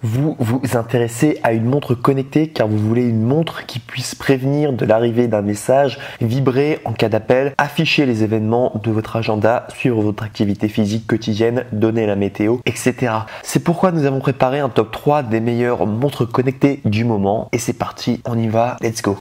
Vous vous intéressez à une montre connectée car vous voulez une montre qui puisse prévenir de l'arrivée d'un message, vibrer en cas d'appel, afficher les événements de votre agenda, suivre votre activité physique quotidienne, donner la météo, etc. C'est pourquoi nous avons préparé un top 3 des meilleures montres connectées du moment. Et c'est parti, on y va, let's go!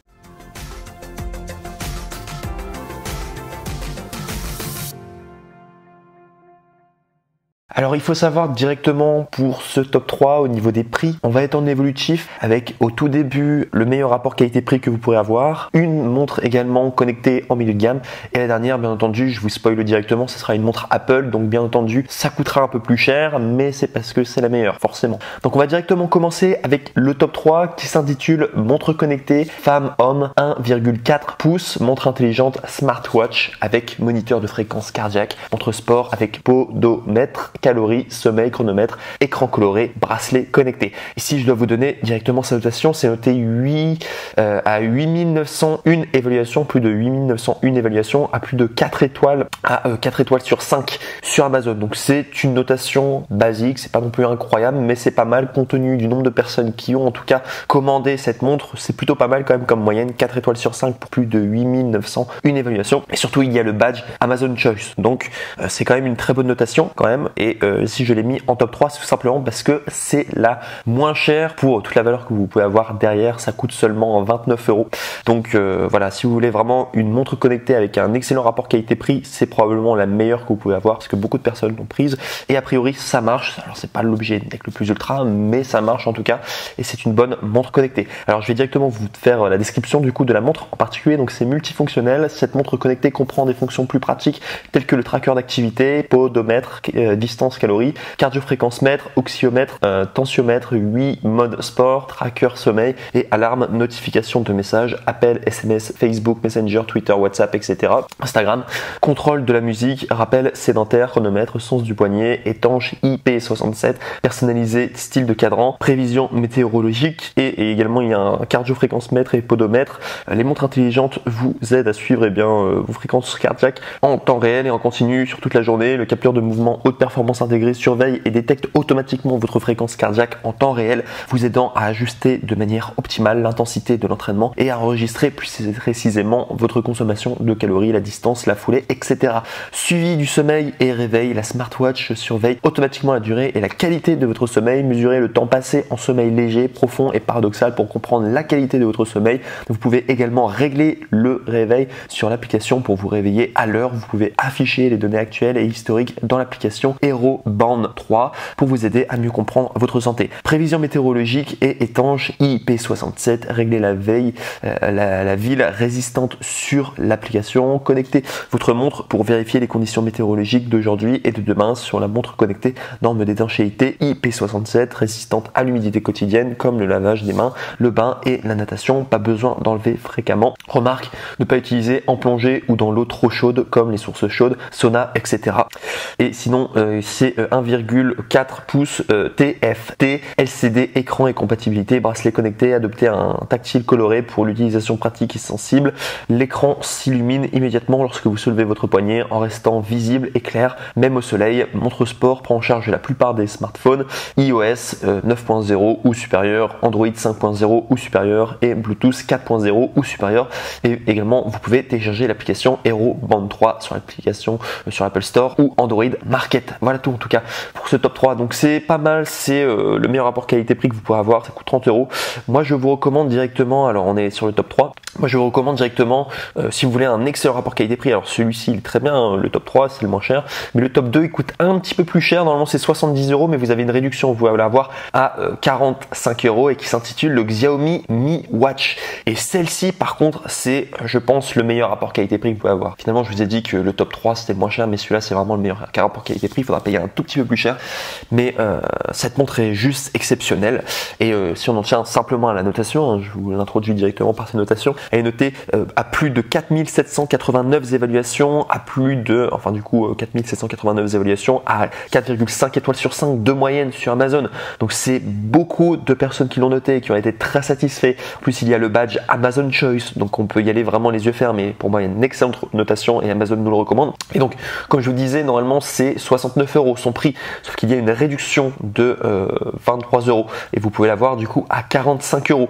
Alors il faut savoir directement pour ce top 3 au niveau des prix, on va être en évolutif avec au tout début le meilleur rapport qualité-prix que vous pourrez avoir, une montre également connectée en milieu de gamme et la dernière bien entendu, je vous spoil directement, ce sera une montre Apple, donc bien entendu ça coûtera un peu plus cher mais c'est parce que c'est la meilleure forcément. Donc on va directement commencer avec le top 3 qui s'intitule montre connectée femme-homme 1,4 pouces, montre intelligente smartwatch avec moniteur de fréquence cardiaque, montre sport avec podomètre, calories, sommeil, chronomètre, écran coloré, bracelet connecté. Ici, je dois vous donner directement sa notation. C'est noté 8 à 8901 évaluations, plus de 8901 évaluations, à plus de 4 étoiles, à 4 étoiles sur 5 sur Amazon. Donc c'est une notation basique, c'est pas non plus incroyable, mais c'est pas mal compte tenu du nombre de personnes qui ont en tout cas commandé cette montre. C'est plutôt pas mal quand même comme moyenne, 4 étoiles sur 5 pour plus de 8901 évaluations. Et surtout, il y a le badge Amazon Choice. Donc c'est quand même une très bonne notation quand même. Et si je l'ai mis en top 3, c'est tout simplement parce que c'est la moins chère pour toute la valeur que vous pouvez avoir derrière. Ça coûte seulement 29 €. Donc voilà, si vous voulez vraiment une montre connectée avec un excellent rapport qualité-prix, c'est probablement la meilleure que vous pouvez avoir parce que beaucoup de personnes l'ont prise. Et a priori, ça marche. Alors c'est pas l'objet d'être le plus ultra, mais ça marche en tout cas. Et c'est une bonne montre connectée. Alors je vais directement vous faire la description du coup de la montre en particulier. Donc c'est multifonctionnel. Cette montre connectée comprend des fonctions plus pratiques telles que le tracker d'activité, podomètre, distance calories, cardiofréquence mètre, oxyomètre, tensiomètre, 8 modes sport, tracker sommeil et alarme, notification de messages, appels, SMS, Facebook, Messenger, Twitter, WhatsApp, etc. Instagram, contrôle de la musique, rappel sédentaire, chronomètre, sens du poignet, étanche IP67, personnalisé, style de cadran, prévision météorologique et également il y a un cardiofréquence mètre et podomètre. Les montres intelligentes vous aident à suivre vos fréquences cardiaques en temps réel et en continu sur toute la journée. Le capteur de mouvement haute performance intégrée surveille et détecte automatiquement votre fréquence cardiaque en temps réel, vous aidant à ajuster de manière optimale l'intensité de l'entraînement et à enregistrer plus précisément votre consommation de calories, la distance, la foulée, etc. Suivi du sommeil et réveil, la smartwatch surveille automatiquement la durée et la qualité de votre sommeil, mesurer le temps passé en sommeil léger, profond et paradoxal pour comprendre la qualité de votre sommeil. Vous pouvez également régler le réveil sur l'application pour vous réveiller à l'heure. Vous pouvez afficher les données actuelles et historiques dans l'application Hero Band 3 pour vous aider à mieux comprendre votre santé. Prévision météorologique et étanche IP67, régler la veille, la ville résistante sur l'application. Connectez votre montre pour vérifier les conditions météorologiques d'aujourd'hui et de demain sur la montre connectée. Norme d'étanchéité IP67, résistante à l'humidité quotidienne comme le lavage des mains, le bain et la natation. Pas besoin d'enlever fréquemment. Remarque, ne pas utiliser en plongée ou dans l'eau trop chaude comme les sources chaudes, sauna, etc. Et sinon, c'est 1,4 pouces TFT, LCD, écran et compatibilité, bracelet connecté, adopter un tactile coloré pour l'utilisation pratique et sensible. L'écran s'illumine immédiatement lorsque vous soulevez votre poignet en restant visible et clair, même au soleil. Montre sport prend en charge la plupart des smartphones, iOS 9.0 ou supérieur, Android 5.0 ou supérieur et Bluetooth 4.0 ou supérieur. Et également, vous pouvez télécharger l'application Hero Band 3 sur l'application sur Apple Store ou Android Market. Voilà tout en tout cas pour ce top 3. Donc c'est pas mal, c'est le meilleur rapport qualité-prix que vous pourrez avoir, ça coûte 30 €. Moi je vous recommande directement, alors on est sur le top 3, moi je vous recommande directement si vous voulez un excellent rapport qualité-prix, alors celui-ci il est très bien, hein, le top 3 c'est le moins cher, mais le top 2 il coûte un petit peu plus cher, normalement c'est 70 €, mais vous avez une réduction, vous allez l'avoir à 45 € et qui s'intitule le Xiaomi Mi Watch. Et celle-ci par contre c'est je pense le meilleur rapport qualité-prix que vous pouvez avoir. Finalement je vous ai dit que le top 3 c'était le moins cher, mais celui-là c'est vraiment le meilleur rapport qualité-prix, il faudra payer un tout petit peu plus cher, mais cette montre est juste exceptionnelle. Et si on en tient simplement à la notation, hein, je vous l'introduis directement par ces notations, Elle est notée à plus de 4789 évaluations, à plus de, enfin du coup 4789 évaluations, à 4,5 étoiles sur 5 de moyenne sur Amazon. Donc c'est beaucoup de personnes qui l'ont noté et qui ont été très satisfaits. En plus il y a le badge Amazon Choice, donc on peut y aller vraiment les yeux fermés. Pour moi il y a une excellente notation et Amazon nous le recommande. Et donc comme je vous disais, normalement c'est 69 € son prix, sauf qu'il y a une réduction de 23 € et vous pouvez l'avoir du coup à 45 €.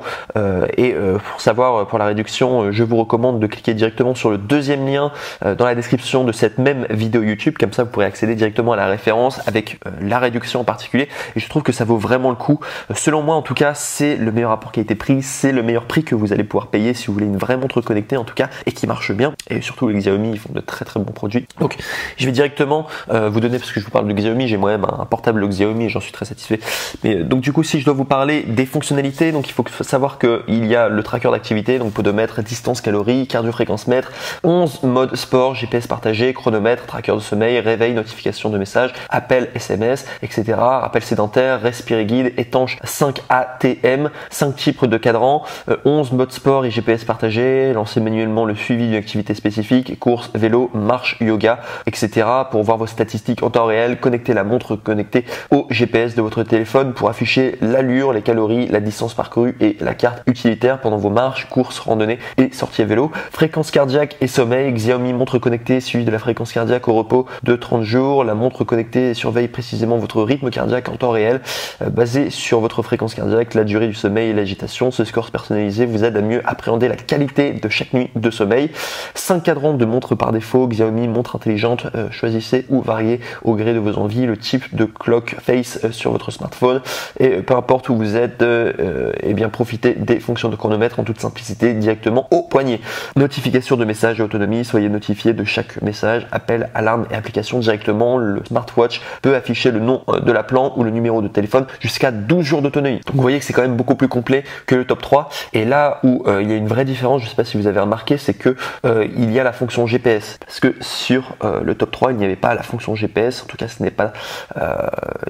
Pour savoir pour la réduction, je vous recommande de cliquer directement sur le deuxième lien dans la description de cette même vidéo YouTube, comme ça vous pourrez accéder directement à la référence avec la réduction en particulier, et je trouve que ça vaut vraiment le coup. Selon moi en tout cas, c'est le meilleur rapport qualité-prix, c'est le meilleur prix que vous allez pouvoir payer si vous voulez une vraie montre connectée en tout cas et qui marche bien, et surtout les Xiaomi ils font de très très bons produits. Donc je vais directement vous donner, parce que je vous parle de Xiaomi, j'ai moi-même un portable Xiaomi et j'en suis très satisfait. Mais donc du coup si je dois vous parler des fonctionnalités, donc il faut savoir qu'il y a le tracker d'activité, donc podomètre, distance, calories, cardio-fréquence mètre, 11 modes sport, GPS partagé, chronomètre, tracker de sommeil, réveil, notification de messages, appel, SMS, etc. Rappel sédentaire, respirer guide, étanche 5 ATM, 5 types de cadran, 11 modes sport et GPS partagé, lancer manuellement le suivi d'une activité spécifique, course, vélo, marche, yoga, etc. Pour voir vos statistiques en temps réel, connecter la montre connectée au GPS de votre téléphone pour afficher l'allure, les calories, la distance parcourue et la carte utilitaire pendant vos marches, courses, randonnées et sorties à vélo. Fréquence cardiaque et sommeil, Xiaomi montre connectée suivi de la fréquence cardiaque au repos de 30 jours. La montre connectée surveille précisément votre rythme cardiaque en temps réel basé sur votre fréquence cardiaque, la durée du sommeil et l'agitation. Ce score personnalisé vous aide à mieux appréhender la qualité de chaque nuit de sommeil. 5 cadrans de montre par défaut, Xiaomi montre intelligente, choisissez ou variez au gré de vos envies le type de clock face sur votre smartphone, et peu importe où vous êtes, et bien profitez des fonctions de chronomètre en toute simplicité directement au poignet. Notification de messages et autonomie, soyez notifié de chaque message, appel, alarme et application directement. Le smartwatch peut afficher le nom de l'appelant ou le numéro de téléphone jusqu'à 12 jours d'autonomie. Donc vous voyez que c'est quand même beaucoup plus complet que le top 3, et là où il y a une vraie différence, je ne sais pas si vous avez remarqué, c'est que il y a la fonction GPS, parce que sur le top 3 il n'y avait pas la fonction GPS, en tout cas ce n'est pas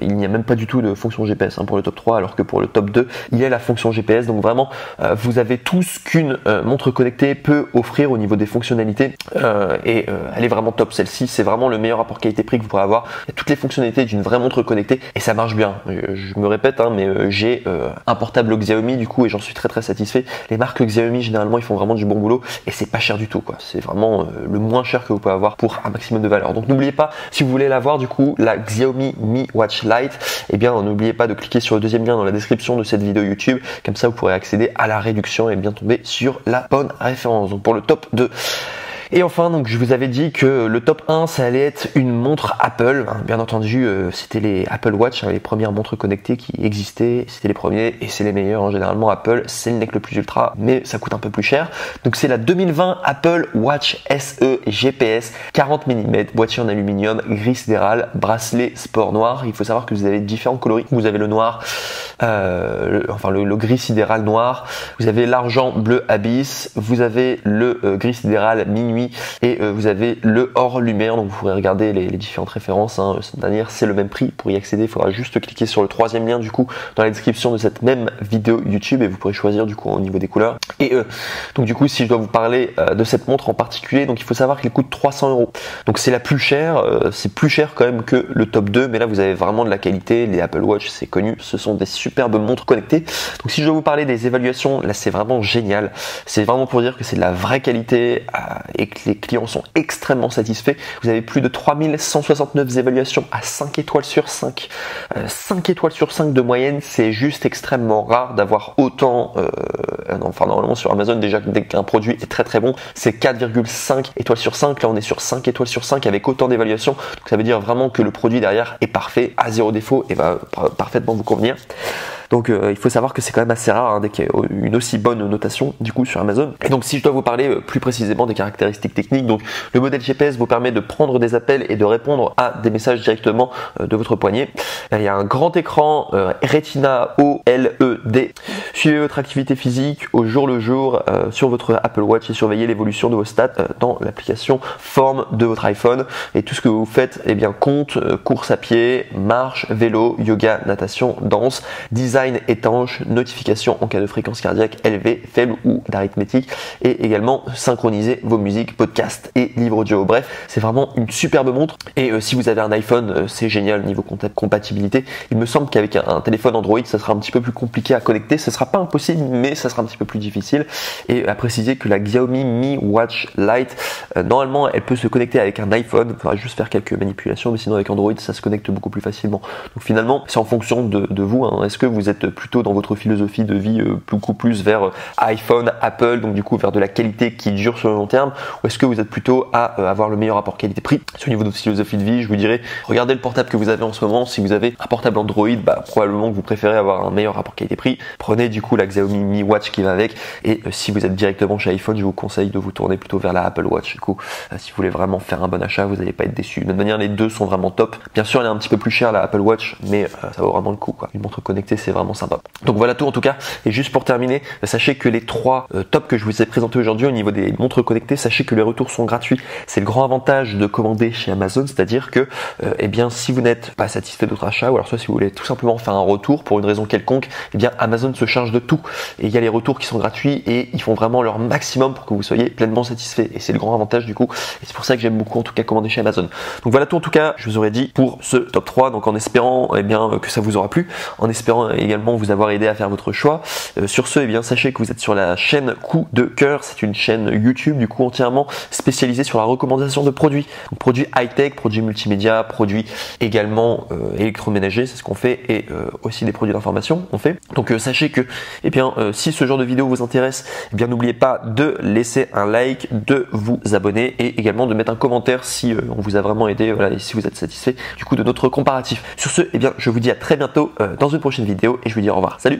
il n'y a même pas du tout de fonction GPS pour le top 3, alors que pour le top 2 il y a la fonction GPS. Donc vraiment vous avez tout ce qu'une montre connectée peut offrir au niveau des fonctionnalités, et elle est vraiment top. Celle-ci c'est vraiment le meilleur rapport qualité-prix que vous pourrez avoir. Il y a toutes les fonctionnalités d'une vraie montre connectée et ça marche bien. Je me répète mais j'ai un portable Xiaomi du coup et j'en suis très très satisfait. Les marques Xiaomi généralement ils font vraiment du bon boulot et c'est pas cher du tout quoi. C'est vraiment le moins cher que vous pouvez avoir pour un maximum de valeur. Donc n'oubliez pas, si vous voulez l'avoir du coup, la Xiaomi Mi Watch Lite, et bien n'oubliez pas de cliquer sur le deuxième lien dans la description de cette vidéo YouTube, comme ça vous pourrez accéder à la réduction et bien tomber sur la bonne référence. Donc pour le top 2. Et enfin, donc je vous avais dit que le top 1 ça allait être une montre Apple, bien entendu c'était les Apple Watch, les premières montres connectées qui existaient, c'était les premiers et c'est les meilleurs, généralement Apple c'est le nec le plus ultra, mais ça coûte un peu plus cher. Donc c'est la 2020 Apple Watch SE GPS 40 mm, boîtier en aluminium, gris sidéral, bracelet sport noir. Il faut savoir que vous avez différents coloris, vous avez le noir, le gris sidéral noir, vous avez l'argent bleu abyss, vous avez le gris sidéral minuit, et vous avez le hors lumière. Donc vous pourrez regarder les différentes références, cette dernière c'est le même prix. Pour y accéder il faudra juste cliquer sur le troisième lien du coup dans la description de cette même vidéo YouTube et vous pourrez choisir du coup au niveau des couleurs. Et donc du coup si je dois vous parler de cette montre en particulier, donc il faut savoir qu'elle coûte 300 €. Donc c'est la plus chère, c'est plus cher quand même que le top 2, mais là vous avez vraiment de la qualité. Les Apple Watch c'est connu, ce sont des superbes montres connectées. Donc si je dois vous parler des évaluations, là c'est vraiment génial, c'est vraiment pour dire que c'est de la vraie qualité et que les clients sont extrêmement satisfaits. Vous avez plus de 3169 évaluations à 5 étoiles sur 5. 5 étoiles sur 5 de moyenne, c'est juste extrêmement rare d'avoir autant, enfin normalement sur Amazon déjà dès qu'un produit est très très bon, c'est 4,5 étoiles sur 5. Là on est sur 5 étoiles sur 5 avec autant d'évaluations. Donc ça veut dire vraiment que le produit derrière est parfait, à zéro défaut et va parfaitement vous convenir. Donc il faut savoir que c'est quand même assez rare dès qu'il y a une aussi bonne notation du coup sur Amazon. Et donc si je dois vous parler plus précisément des caractéristiques techniques, donc le modèle GPS vous permet de prendre des appels et de répondre à des messages directement de votre poignet. Il y a un grand écran Retina OLED. Suivez votre activité physique au jour le jour sur votre Apple Watch et surveillez l'évolution de vos stats dans l'application Forme de votre iPhone. Et tout ce que vous faites compte, course à pied, marche, vélo, yoga, natation, danse, design design étanche, notification en cas de fréquence cardiaque élevée, faible ou d'arithmétique, et également synchroniser vos musiques, podcasts et livres audio. Bref, c'est vraiment une superbe montre. Et si vous avez un iPhone, c'est génial niveau compatibilité. Il me semble qu'avec un téléphone Android, ça sera un petit peu plus compliqué à connecter. Ce sera pas impossible, mais ça sera un petit peu plus difficile. Et à préciser que la Xiaomi Mi Watch Lite, normalement, elle peut se connecter avec un iPhone. Il faudra juste faire quelques manipulations, mais sinon avec Android, ça se connecte beaucoup plus facilement. Donc finalement, c'est en fonction de vous. Hein. Est-ce que vous êtes plutôt dans votre philosophie de vie beaucoup plus vers iPhone, Apple, donc du coup vers de la qualité qui dure sur le long terme, ou est-ce que vous êtes plutôt à avoir le meilleur rapport qualité-prix? Sur le niveau de votre philosophie de vie, je vous dirais, regardez le portable que vous avez en ce moment. Si vous avez un portable Android, probablement que vous préférez avoir un meilleur rapport qualité-prix. Prenez du coup la Xiaomi Mi Watch qui va avec, et si vous êtes directement chez iPhone, je vous conseille de vous tourner plutôt vers la Apple Watch. Du coup, si vous voulez vraiment faire un bon achat, vous n'allez pas être déçu. De toute manière, les deux sont vraiment top. Bien sûr, elle est un petit peu plus chère la Apple Watch, mais ça vaut vraiment le coup, quoi. Une montre connectée, c'est vraiment sympa. Donc voilà tout en tout cas. Et juste pour terminer, sachez que les trois tops que je vous ai présentés aujourd'hui au niveau des montres connectées, sachez que les retours sont gratuits. C'est le grand avantage de commander chez Amazon, c'est-à-dire que eh bien, si vous n'êtes pas satisfait de votre achat, ou alors soit si vous voulez tout simplement faire un retour pour une raison quelconque, eh bien Amazon se charge de tout. Et il y a les retours qui sont gratuits et ils font vraiment leur maximum pour que vous soyez pleinement satisfait. Et c'est le grand avantage du coup. Et c'est pour ça que j'aime beaucoup en tout cas commander chez Amazon. Donc voilà tout en tout cas, je vous aurais dit pour ce top 3. Donc en espérant eh bien, que ça vous aura plu, en espérant également vous avoir aidé à faire votre choix. Sur ce, eh bien, sachez que vous êtes sur la chaîne Coup de Cœur. C'est une chaîne YouTube du coup entièrement spécialisée sur la recommandation de produits. Donc, produits high-tech, produits multimédia, produits également électroménagers, c'est ce qu'on fait, et aussi des produits d'information on fait. Donc sachez que eh bien, si ce genre de vidéo vous intéresse, eh bien n'oubliez pas de laisser un like, de vous abonner et également de mettre un commentaire si on vous a vraiment aidé, voilà, et si vous êtes satisfait du coup de notre comparatif. Sur ce, eh bien, je vous dis à très bientôt dans une prochaine vidéo et je vous dis au revoir. Salut!